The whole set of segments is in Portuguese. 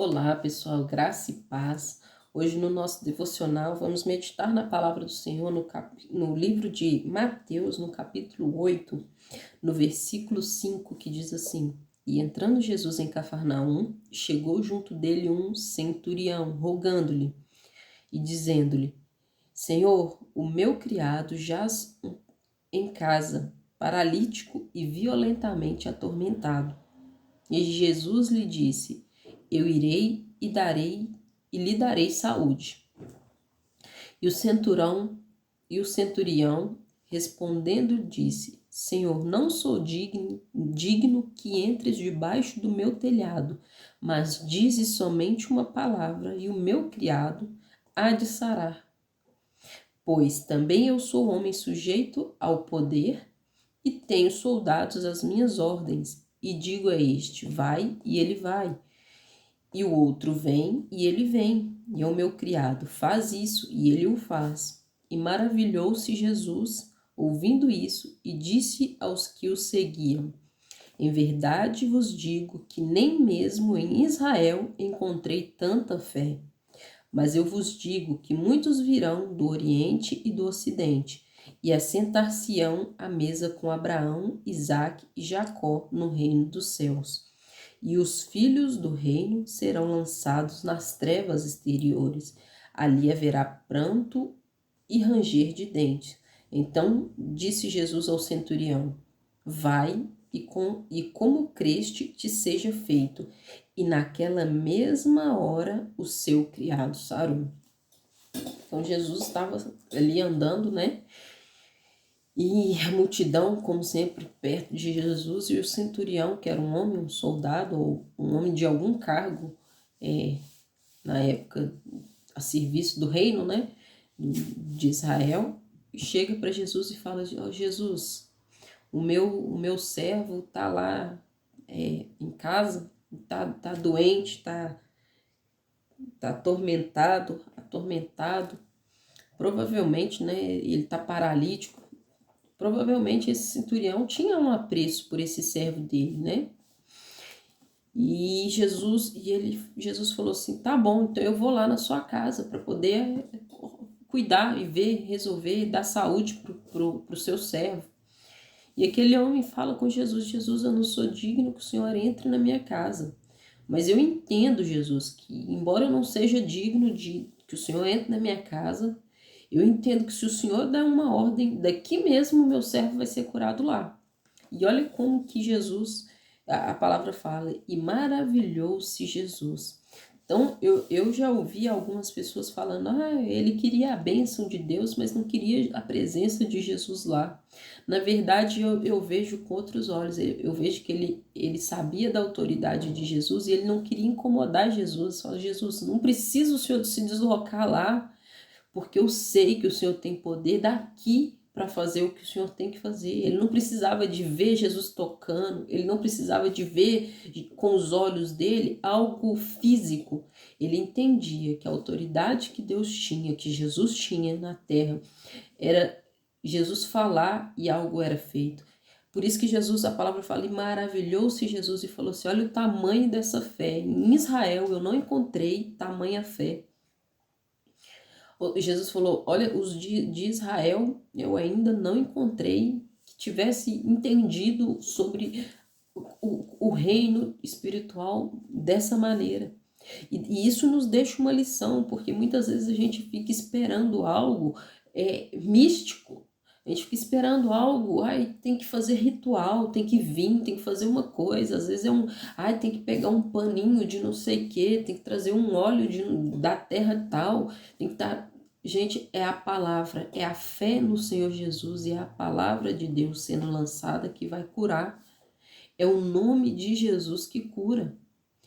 Olá, pessoal, graça e paz. Hoje no nosso devocional vamos meditar na palavra do Senhor no livro de Mateus, no capítulo 8, no versículo 5, que diz assim: E entrando Jesus em Cafarnaum, chegou junto dele um centurião, rogando-lhe e dizendo-lhe: Senhor, o meu criado jaz em casa, paralítico e violentamente atormentado. E Jesus lhe disse: Eu irei e lhe darei saúde. E o centurião respondendo disse: Senhor, não sou digno que entres debaixo do meu telhado, mas dize somente uma palavra e o meu criado há de sarar. Pois também eu sou homem sujeito ao poder e tenho soldados às minhas ordens, e digo a este: vai, e ele vai. E o outro: vem, e ele vem. E ao meu criado: faz isso, e ele o faz. E maravilhou-se Jesus, ouvindo isso, e disse aos que o seguiam: Em verdade vos digo que nem mesmo em Israel encontrei tanta fé. Mas eu vos digo que muitos virão do Oriente e do Ocidente, e assentar-se-ão à mesa com Abraão, Isaque e Jacó no reino dos céus. E os filhos do reino serão lançados nas trevas exteriores. Ali haverá pranto e ranger de dentes. Então disse Jesus ao centurião: Vai e como creste te seja feito. E naquela mesma hora o seu criado sarou. Então Jesus estava ali andando, né? E a multidão, como sempre, perto de Jesus, e o centurião, que era um homem, um soldado, ou um homem de algum cargo, na época, a serviço do reino, né, de Israel, chega para Jesus e fala: oh, Jesus, o meu servo está lá em casa, tá doente, tá atormentado, provavelmente, né, ele tá paralítico. Provavelmente esse centurião tinha um apreço por esse servo dele, né? E Jesus falou assim: tá bom, então eu vou lá na sua casa para poder cuidar e ver, resolver, dar saúde pro seu servo. E aquele homem fala com Jesus: Jesus, eu não sou digno que o Senhor entre na minha casa. Mas eu entendo, Jesus, que embora eu não seja digno de que o Senhor entre na minha casa, eu entendo que se o Senhor der uma ordem, daqui mesmo o meu servo vai ser curado lá. E olha como que Jesus, a palavra fala: e maravilhou-se Jesus. Então, eu já ouvi algumas pessoas falando: ele queria a bênção de Deus, mas não queria a presença de Jesus lá. Na verdade, eu vejo com outros olhos. Eu vejo que ele sabia da autoridade de Jesus e ele não queria incomodar Jesus. Fala: Jesus, não precisa o Senhor se deslocar lá, porque eu sei que o Senhor tem poder daqui para fazer o que o Senhor tem que fazer. Ele não precisava de ver Jesus tocando, ele não precisava de ver com os olhos dele algo físico. Ele entendia que a autoridade que Deus tinha, que Jesus tinha na terra, era Jesus falar e algo era feito. Por isso que Jesus, a palavra fala: e maravilhou-se Jesus, e falou assim: olha o tamanho dessa fé. Em Israel eu não encontrei tamanha fé. Jesus falou: olha, os de Israel eu ainda não encontrei que tivesse entendido sobre o reino espiritual dessa maneira. E isso nos deixa uma lição, porque muitas vezes a gente fica esperando algo místico. A gente fica esperando algo, tem que fazer ritual, tem que vir, tem que fazer uma coisa. Às vezes tem que pegar um paninho de não sei o que, tem que trazer um óleo da terra tal, tem que estar. Gente, é a palavra, é a fé no Senhor Jesus e é a palavra de Deus sendo lançada que vai curar. É o nome de Jesus que cura.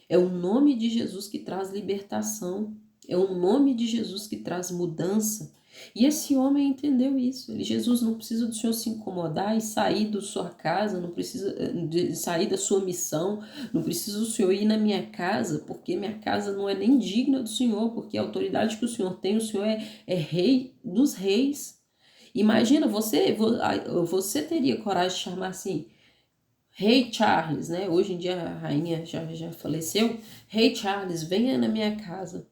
É o nome de Jesus que traz libertação. É o nome de Jesus que traz mudança. E esse homem entendeu isso. Jesus não precisa do Senhor se incomodar e sair da sua casa, não precisa de sair da sua missão, não precisa do Senhor ir na minha casa, porque minha casa não é nem digna do Senhor, porque a autoridade que o Senhor tem, o Senhor é rei dos reis. Imagina, você teria coragem de chamar assim: Rei Charles, né? Hoje em dia a rainha já faleceu. Rei Charles, venha na minha casa.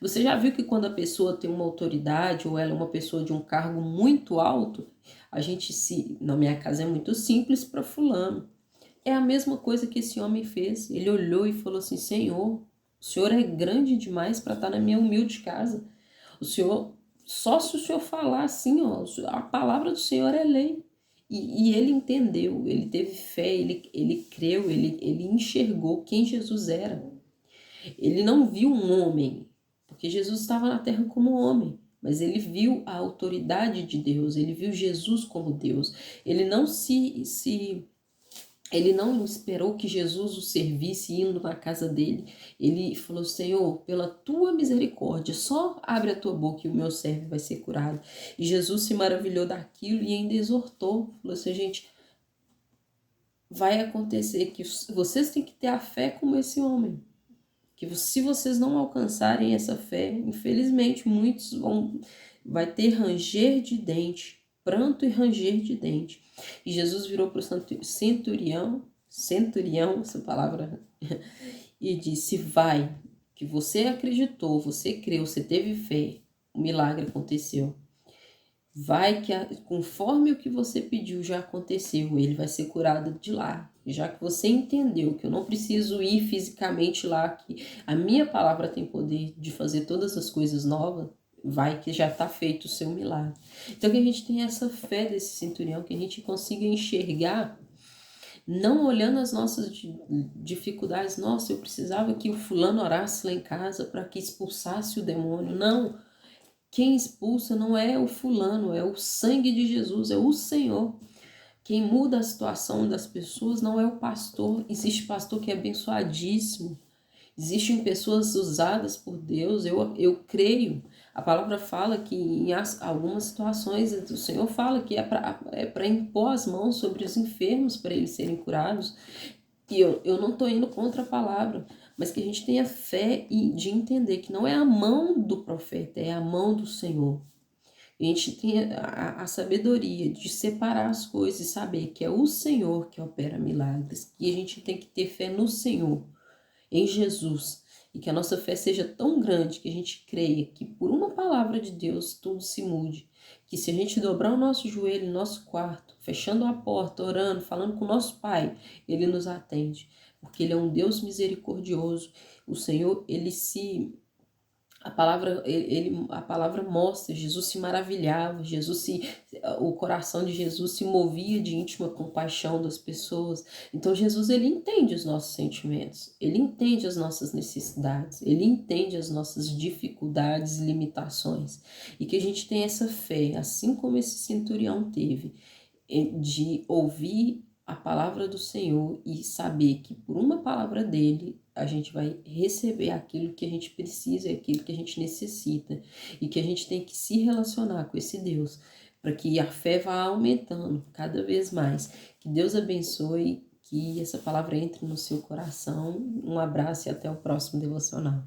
Você já viu que quando a pessoa tem uma autoridade ou ela é uma pessoa de um cargo muito alto, a gente se, na minha casa é muito simples para fulano. É a mesma coisa que esse homem fez. Ele olhou e falou assim: Senhor, o Senhor é grande demais para estar na minha humilde casa. O Senhor, só se o Senhor falar assim, ó, a palavra do Senhor é lei. E ele entendeu, ele teve fé, ele creu, ele enxergou quem Jesus era. Ele não viu um homem, porque Jesus estava na terra como homem, mas ele viu a autoridade de Deus, ele viu Jesus como Deus. Ele não ele não esperou que Jesus o servisse indo na casa dele. Ele falou: Senhor, pela tua misericórdia, só abre a tua boca e o meu servo vai ser curado. E Jesus se maravilhou daquilo e ainda exortou. Falou assim: gente, vai acontecer que vocês têm que ter a fé como esse homem. Que se vocês não alcançarem essa fé, infelizmente muitos vai ter ranger de dente, pranto e ranger de dente. E Jesus virou para o centurião, essa palavra, e disse: vai, que você acreditou, você creu, você teve fé, o milagre aconteceu. Vai que conforme o que você pediu já aconteceu, ele vai ser curado de lá. Já que você entendeu que eu não preciso ir fisicamente lá, que a minha palavra tem poder de fazer todas as coisas novas, vai que já está feito o seu milagre. Então que a gente tenha essa fé desse centurião, que a gente consiga enxergar, não olhando as nossas dificuldades. Nossa, eu precisava que o fulano orasse lá em casa para que expulsasse o demônio. Não, quem expulsa não é o fulano, é o sangue de Jesus, é o Senhor. Quem muda a situação das pessoas não é o pastor. Existe pastor que é abençoadíssimo. Existem pessoas usadas por Deus, eu creio. A palavra fala que em algumas situações o Senhor fala que é para impor as mãos sobre os enfermos para eles serem curados. E eu não estou indo contra a palavra, mas que a gente tenha fé de entender que não é a mão do profeta, é a mão do Senhor. A gente tenha a sabedoria de separar as coisas e saber que é o Senhor que opera milagres. E a gente tem que ter fé no Senhor, em Jesus. E que a nossa fé seja tão grande que a gente creia que por uma palavra de Deus tudo se mude. Que se a gente dobrar o nosso joelho no nosso quarto, fechando a porta, orando, falando com o nosso Pai, Ele nos atende. Porque Ele é um Deus misericordioso. O Senhor, a palavra mostra, Jesus se maravilhava, o coração de Jesus se movia de íntima compaixão das pessoas. Então Jesus, ele entende os nossos sentimentos, ele entende as nossas necessidades, ele entende as nossas dificuldades e limitações. E que a gente tenha essa fé, assim como esse centurião teve, de ouvir a palavra do Senhor e saber que por uma palavra dele a gente vai receber aquilo que a gente precisa, aquilo que a gente necessita, e que a gente tem que se relacionar com esse Deus para que a fé vá aumentando cada vez mais. Que Deus abençoe, que essa palavra entre no seu coração. Um abraço e até o próximo devocional.